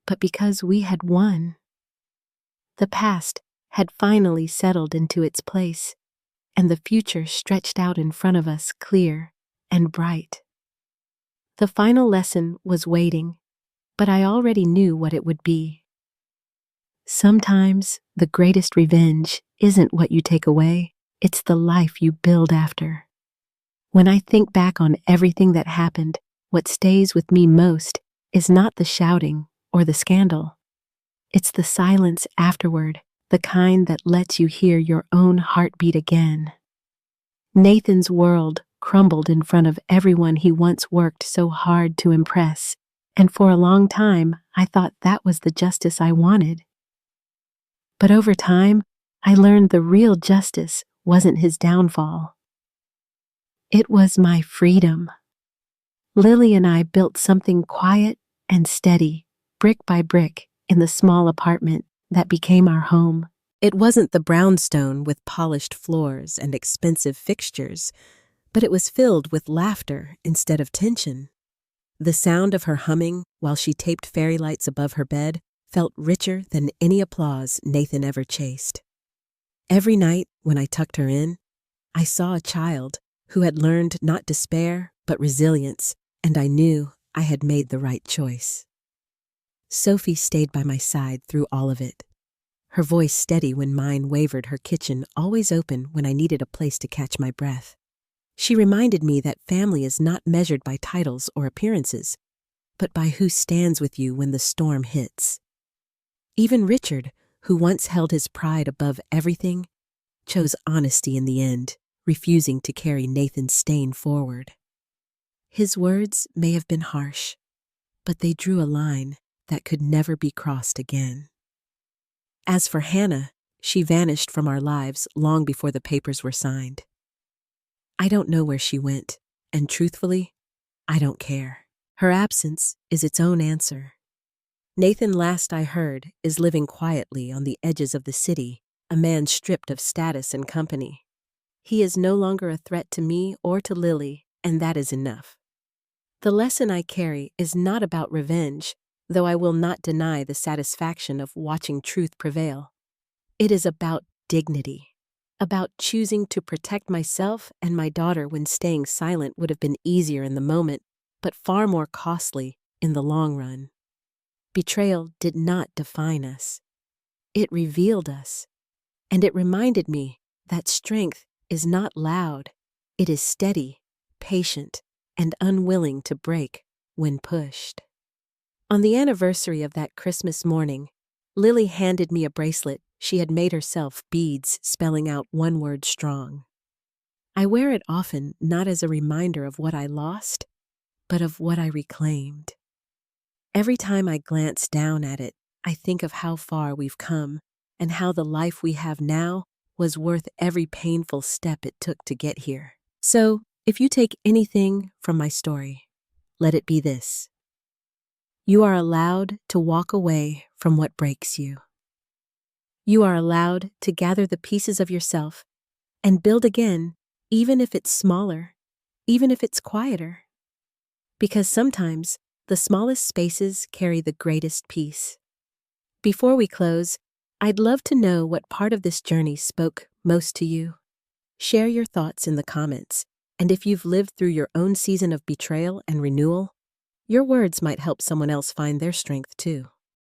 but because we had won. The past had finally settled into its place, and the future stretched out in front of us, clear and bright. The final lesson was waiting, but I already knew what it would be. Sometimes the greatest revenge isn't what you take away, it's the life you build after. When I think back on everything that happened, what stays with me most is not the shouting or the scandal. It's the silence afterward, the kind that lets you hear your own heartbeat again. Nathan's world crumbled in front of everyone he once worked so hard to impress, and for a long time I thought that was the justice I wanted. But over time, I learned the real justice wasn't his downfall. It was my freedom. Lily and I built something quiet and steady, brick by brick, in the small apartment that became our home. It wasn't the brownstone with polished floors and expensive fixtures, but it was filled with laughter instead of tension. The sound of her humming while she taped fairy lights above her bed felt richer than any applause Nathan ever chased. Every night when I tucked her in, I saw a child who had learned not despair but resilience, and I knew I had made the right choice. Sophie stayed by my side through all of it, her voice steady when mine wavered, her kitchen always open when I needed a place to catch my breath. She reminded me that family is not measured by titles or appearances, but by who stands with you when the storm hits. Even Richard, who once held his pride above everything, chose honesty in the end, refusing to carry Nathan's stain forward. His words may have been harsh, but they drew a line that could never be crossed again. As for Hannah, she vanished from our lives long before the papers were signed. I don't know where she went, and truthfully, I don't care. Her absence is its own answer. Nathan, last I heard, is living quietly on the edges of the city, a man stripped of status and company. He is no longer a threat to me or to Lily, and that is enough. The lesson I carry is not about revenge, though I will not deny the satisfaction of watching truth prevail. It is about dignity, about choosing to protect myself and my daughter when staying silent would have been easier in the moment, but far more costly in the long run. Betrayal did not define us. It revealed us, and it reminded me that strength is not loud. It is steady, patient, and unwilling to break when pushed. On the anniversary of that Christmas morning, Lily handed me a bracelet she had made herself, beads spelling out one word, strong. I wear it often, not as a reminder of what I lost, but of what I reclaimed. Every time I glance down at it, I think of how far we've come and how the life we have now was worth every painful step it took to get here. So, if you take anything from my story, let it be this. You are allowed to walk away from what breaks you. You are allowed to gather the pieces of yourself and build again, even if it's smaller, even if it's quieter. Because sometimes the smallest spaces carry the greatest peace. Before we close, I'd love to know what part of this journey spoke most to you. Share your thoughts in the comments, and if you've lived through your own season of betrayal and renewal, Your words might help someone else find their strength too.